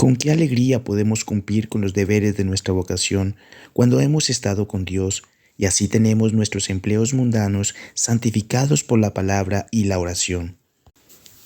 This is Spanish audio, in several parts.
Con qué alegría podemos cumplir con los deberes de nuestra vocación cuando hemos estado con Dios y así tenemos nuestros empleos mundanos santificados por la palabra y la oración.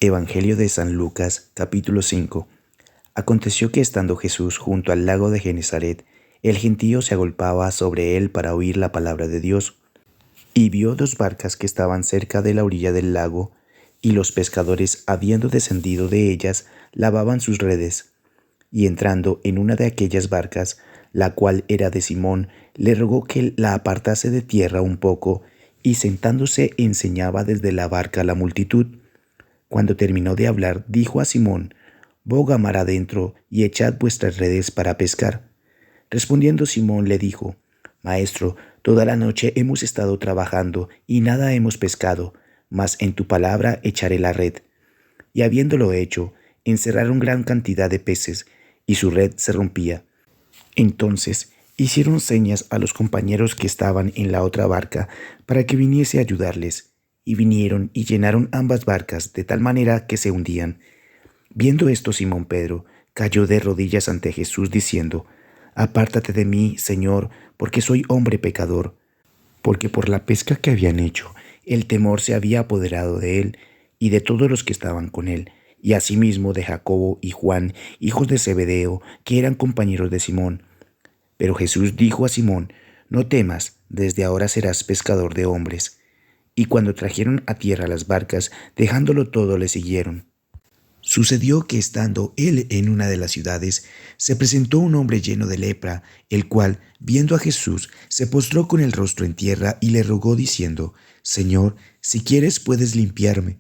Evangelio de San Lucas, capítulo 5. Aconteció que estando Jesús junto al lago de Genezaret, el gentío se agolpaba sobre él para oír la palabra de Dios. Y vio dos barcas que estaban cerca de la orilla del lago, y los pescadores, habiendo descendido de ellas, lavaban sus redes. Y entrando en una de aquellas barcas, la cual era de Simón, le rogó que la apartase de tierra un poco, y sentándose enseñaba desde la barca a la multitud. Cuando terminó de hablar, dijo a Simón: «Boga mar adentro y echad vuestras redes para pescar». Respondiendo Simón le dijo: «Maestro, toda la noche hemos estado trabajando y nada hemos pescado, mas en tu palabra echaré la red». Y habiéndolo hecho, encerraron gran cantidad de peces, y su red se rompía. Entonces hicieron señas a los compañeros que estaban en la otra barca para que viniese a ayudarles, y vinieron y llenaron ambas barcas de tal manera que se hundían. Viendo esto, Simón Pedro cayó de rodillas ante Jesús diciendo: «Apártate de mí, Señor, porque soy hombre pecador». Porque por la pesca que habían hecho, el temor se había apoderado de él y de todos los que estaban con él, y asimismo de Jacobo y Juan, hijos de Zebedeo, que eran compañeros de Simón. Pero Jesús dijo a Simón: «No temas, desde ahora serás pescador de hombres». Y cuando trajeron a tierra las barcas, dejándolo todo, le siguieron. Sucedió que estando él en una de las ciudades, se presentó un hombre lleno de lepra, el cual, viendo a Jesús, se postró con el rostro en tierra y le rogó diciendo: «Señor, si quieres puedes limpiarme».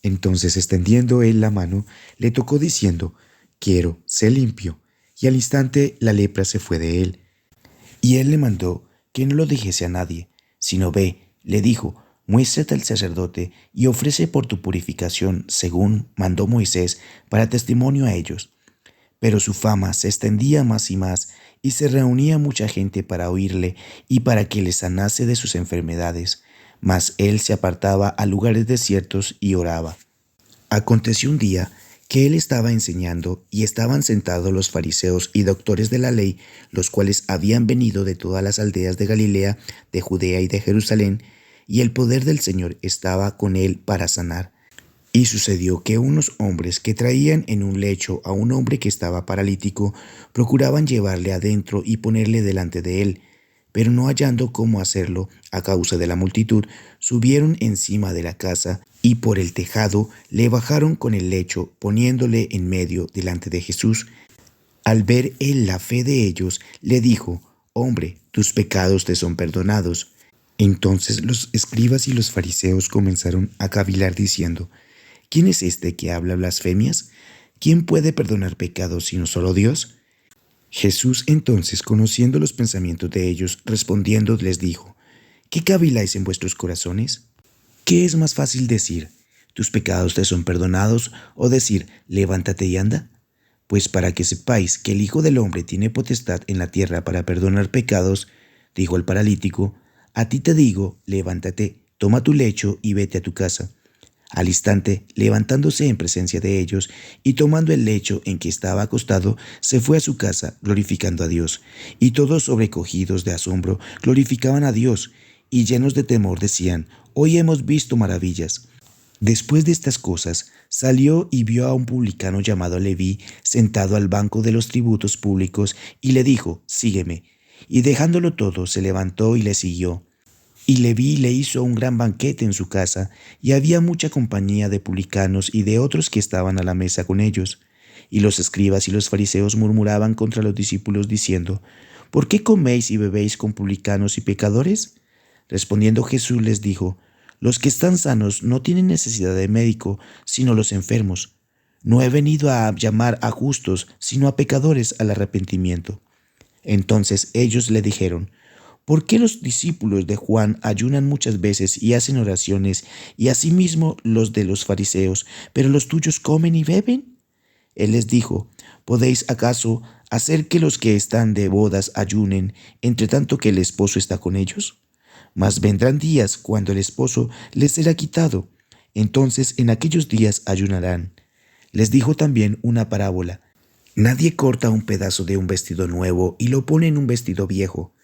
Entonces, extendiendo él la mano, le tocó diciendo: «Quiero, sé limpio». Y al instante la lepra se fue de él. Y él le mandó que no lo dijese a nadie, sino ve, le dijo: «Muéstrate al sacerdote y ofrece por tu purificación, según mandó Moisés, para testimonio a ellos». Pero su fama se extendía más y más, y se reunía mucha gente para oírle y para que le sanase de sus enfermedades. Mas él se apartaba a lugares desiertos y oraba. Aconteció un día que él estaba enseñando, y estaban sentados los fariseos y doctores de la ley, los cuales habían venido de todas las aldeas de Galilea, de Judea y de Jerusalén, y el poder del Señor estaba con él para sanar. Y sucedió que unos hombres que traían en un lecho a un hombre que estaba paralítico, procuraban llevarle adentro y ponerle delante de él, pero no hallando cómo hacerlo a causa de la multitud, subieron encima de la casa y por el tejado le bajaron con el lecho, poniéndole en medio delante de Jesús. Al ver él la fe de ellos, le dijo: «Hombre, tus pecados te son perdonados». Entonces los escribas y los fariseos comenzaron a cavilar diciendo: «¿Quién es este que habla blasfemias? ¿Quién puede perdonar pecados sino solo Dios?». Jesús entonces, conociendo los pensamientos de ellos, respondiendo les dijo: «¿Qué caviláis en vuestros corazones? ¿Qué es más fácil decir: tus pecados te son perdonados, o decir: levántate y anda? Pues para que sepáis que el Hijo del Hombre tiene potestad en la tierra para perdonar pecados», dijo el paralítico, «a ti te digo, levántate, toma tu lecho y vete a tu casa». Al instante, levantándose en presencia de ellos y tomando el lecho en que estaba acostado, se fue a su casa, glorificando a Dios. Y todos, sobrecogidos de asombro, glorificaban a Dios, y llenos de temor decían: «Hoy hemos visto maravillas». Después de estas cosas, salió y vio a un publicano llamado Leví sentado al banco de los tributos públicos, y le dijo: «Sígueme». Y dejándolo todo, se levantó y le siguió. Y Leví le hizo un gran banquete en su casa, y había mucha compañía de publicanos y de otros que estaban a la mesa con ellos. Y los escribas y los fariseos murmuraban contra los discípulos diciendo: «¿Por qué coméis y bebéis con publicanos y pecadores?». Respondiendo Jesús les dijo: «Los que están sanos no tienen necesidad de médico, sino los enfermos. No he venido a llamar a justos, sino a pecadores al arrepentimiento». Entonces ellos le dijeron: «¿Por qué los discípulos de Juan ayunan muchas veces y hacen oraciones, y asimismo los de los fariseos, pero los tuyos comen y beben?». Él les dijo: «¿Podéis acaso hacer que los que están de bodas ayunen, entre tanto que el esposo está con ellos? Mas vendrán días cuando el esposo les será quitado. Entonces en aquellos días ayunarán». Les dijo también una parábola: Nadie corta un pedazo de un vestido nuevo y lo pone en un vestido viejo,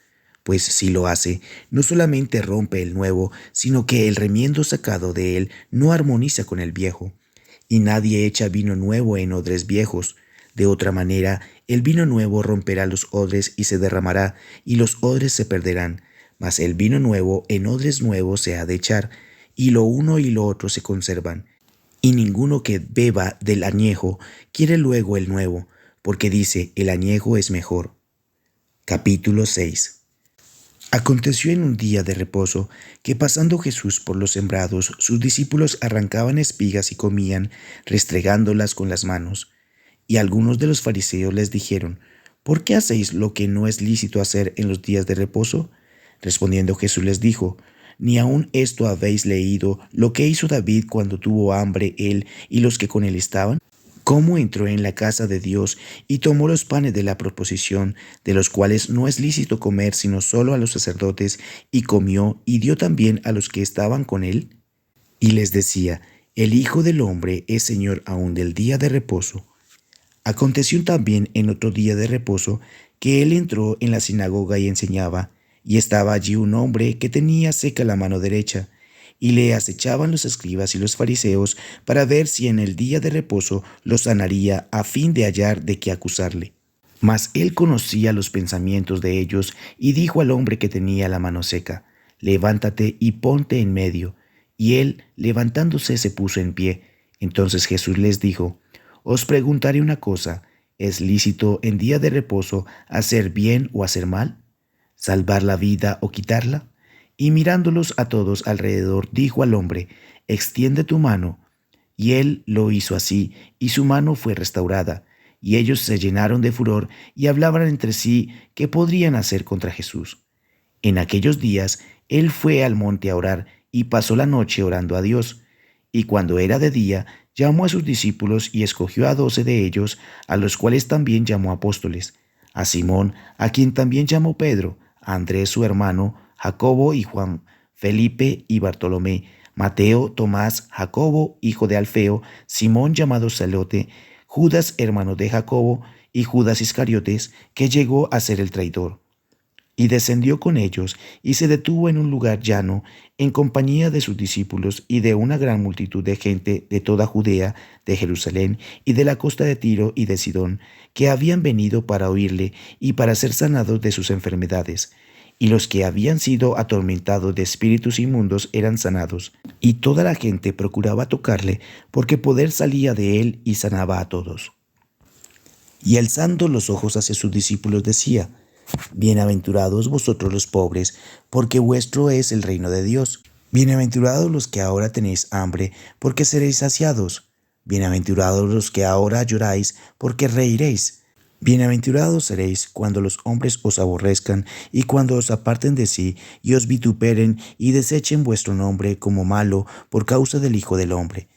pues si lo hace, no solamente rompe el nuevo, sino que el remiendo sacado de él no armoniza con el viejo. Y nadie echa vino nuevo en odres viejos. De otra manera, el vino nuevo romperá los odres y se derramará, y los odres se perderán. Mas el vino nuevo en odres nuevos se ha de echar, y lo uno y lo otro se conservan. Y ninguno que beba del añejo quiere luego el nuevo, porque dice, el añejo es mejor. Capítulo 6. Aconteció en un día de reposo que pasando Jesús por los sembrados, sus discípulos arrancaban espigas y comían, restregándolas con las manos. Y algunos de los fariseos les dijeron, ¿por qué hacéis lo que no es lícito hacer en los días de reposo? Respondiendo Jesús les dijo, ¿ni aun esto habéis leído lo que hizo David cuando tuvo hambre él y los que con él estaban? Cómo entró en la casa de Dios y tomó los panes de la proposición, de los cuales no es lícito comer sino solo a los sacerdotes, y comió y dio también a los que estaban con él. Y les decía, el Hijo del Hombre es Señor aún del día de reposo. Aconteció también en otro día de reposo que él entró en la sinagoga y enseñaba, y estaba allí un hombre que tenía seca la mano derecha, y le acechaban los escribas y los fariseos para ver si en el día de reposo lo sanaría a fin de hallar de qué acusarle. Mas él conocía los pensamientos de ellos y dijo al hombre que tenía la mano seca, levántate y ponte en medio. Y él, levantándose, se puso en pie. Entonces Jesús les dijo, os preguntaré una cosa, ¿es lícito en día de reposo hacer bien o hacer mal? ¿Salvar la vida o quitarla? Y mirándolos a todos alrededor, dijo al hombre, extiende tu mano. Y él lo hizo así, y su mano fue restaurada. Y ellos se llenaron de furor y hablaban entre sí qué podrían hacer contra Jesús. En aquellos días, él fue al monte a orar y pasó la noche orando a Dios. Y cuando era de día, llamó a sus discípulos y escogió a 12 de ellos, a los cuales también llamó apóstoles, a Simón, a quien también llamó Pedro, a Andrés su hermano, Jacobo y Juan, Felipe y Bartolomé, Mateo, Tomás, Jacobo, hijo de Alfeo, Simón llamado Zelote, Judas, hermano de Jacobo, y Judas Iscariotes, que llegó a ser el traidor. Y descendió con ellos, y se detuvo en un lugar llano, en compañía de sus discípulos y de una gran multitud de gente de toda Judea, de Jerusalén y de la costa de Tiro y de Sidón, que habían venido para oírle y para ser sanados de sus enfermedades. Y los que habían sido atormentados de espíritus inmundos eran sanados. Y toda la gente procuraba tocarle, porque poder salía de él y sanaba a todos. Y alzando los ojos hacia sus discípulos decía, bienaventurados vosotros los pobres, porque vuestro es el reino de Dios. Bienaventurados los que ahora tenéis hambre, porque seréis saciados. Bienaventurados los que ahora lloráis, porque reiréis. Bienaventurados seréis cuando los hombres os aborrezcan y cuando os aparten de sí y os vituperen y desechen vuestro nombre como malo por causa del Hijo del Hombre.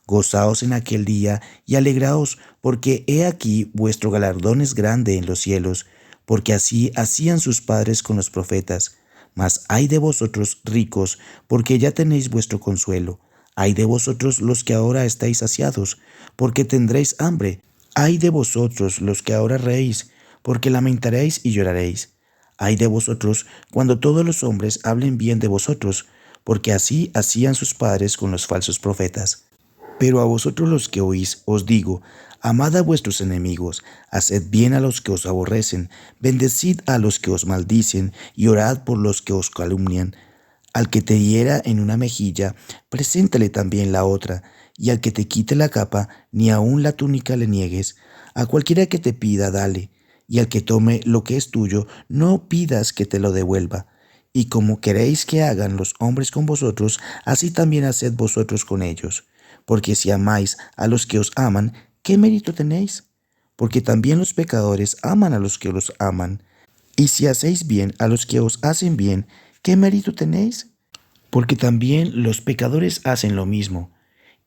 Gozaos en aquel día y alegraos, porque he aquí vuestro galardón es grande en los cielos, porque así hacían sus padres con los profetas. Mas ay de vosotros ricos, porque ya tenéis vuestro consuelo. Ay de vosotros los que ahora estáis saciados, porque tendréis hambre. Ay de vosotros los que ahora reís, porque lamentaréis y lloraréis. Ay de vosotros cuando todos los hombres hablen bien de vosotros, porque así hacían sus padres con los falsos profetas. Pero a vosotros los que oís os digo, amad a vuestros enemigos, haced bien a los que os aborrecen, bendecid a los que os maldicen, y orad por los que os calumnian. Al que te hiera en una mejilla, preséntale también la otra, y al que te quite la capa, ni aun la túnica le niegues. A cualquiera que te pida, dale, y al que tome lo que es tuyo, no pidas que te lo devuelva. Y como queréis que hagan los hombres con vosotros, así también haced vosotros con ellos. Porque si amáis a los que os aman, ¿qué mérito tenéis? Porque también los pecadores aman a los que los aman. Y si hacéis bien a los que os hacen bien, ¿qué mérito tenéis? Porque también los pecadores hacen lo mismo.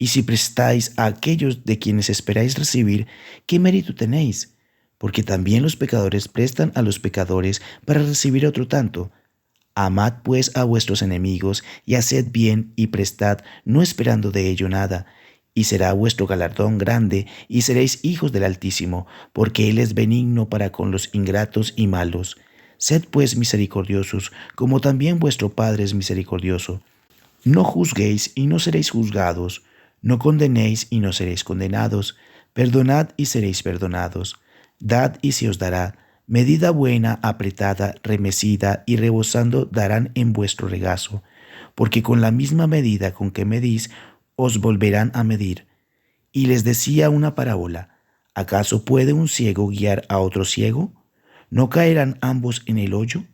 Y si prestáis a aquellos de quienes esperáis recibir, ¿qué mérito tenéis? Porque también los pecadores prestan a los pecadores para recibir otro tanto. Amad pues a vuestros enemigos y haced bien y prestad, no esperando de ello nada, y será vuestro galardón grande, y seréis hijos del Altísimo, porque Él es benigno para con los ingratos y malos. Sed pues misericordiosos, como también vuestro Padre es misericordioso. No juzguéis y no seréis juzgados, no condenéis y no seréis condenados, perdonad y seréis perdonados, dad y se os dará, medida buena, apretada, remecida y rebosando darán en vuestro regazo, porque con la misma medida con que medís, os volverán a medir. Y les decía una parábola: ¿acaso puede un ciego guiar a otro ciego? ¿No caerán ambos en el hoyo?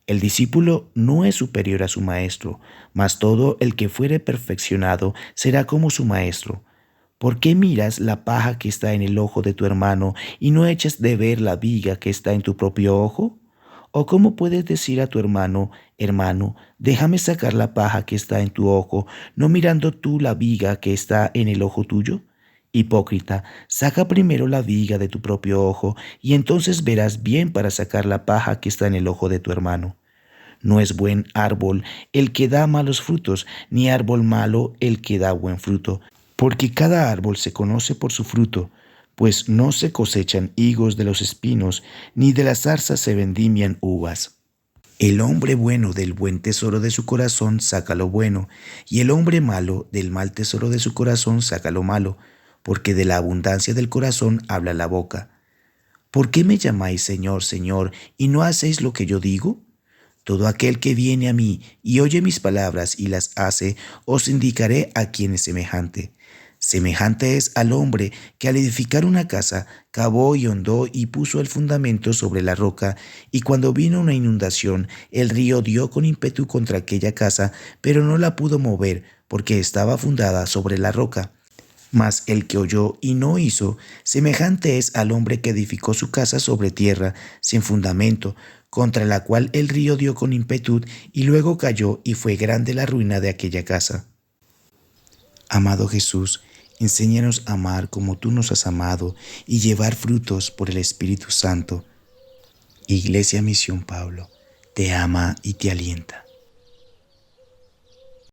El discípulo no es superior a su maestro, mas todo el que fuere perfeccionado será como su maestro. ¿Por qué miras la paja que está en el ojo de tu hermano y no echas de ver la viga que está en tu propio ojo? ¿O cómo puedes decir a tu hermano, hermano, déjame sacar la paja que está en tu ojo, no mirando tú la viga que está en el ojo tuyo? Hipócrita, saca primero la viga de tu propio ojo, y entonces verás bien para sacar la paja que está en el ojo de tu hermano. No es buen árbol el que da malos frutos, ni árbol malo el que da buen fruto, porque cada árbol se conoce por su fruto, pues no se cosechan higos de los espinos, ni de las zarzas se vendimian uvas. El hombre bueno del buen tesoro de su corazón saca lo bueno, y el hombre malo del mal tesoro de su corazón saca lo malo, porque de la abundancia del corazón habla la boca. ¿Por qué me llamáis Señor, Señor, y no hacéis lo que yo digo? Todo aquel que viene a mí y oye mis palabras y las hace, os indicaré a quién es semejante. Semejante es al hombre que al edificar una casa cavó y hondó y puso el fundamento sobre la roca, y cuando vino una inundación, el río dio con ímpetu contra aquella casa, pero no la pudo mover, porque estaba fundada sobre la roca. Mas el que oyó y no hizo, semejante es al hombre que edificó su casa sobre tierra, sin fundamento, contra la cual el río dio con ímpetu y luego cayó, y fue grande la ruina de aquella casa. Amado Jesús, enséñanos a amar como tú nos has amado y llevar frutos por el Espíritu Santo. Iglesia Misión Pablo, te ama y te alienta.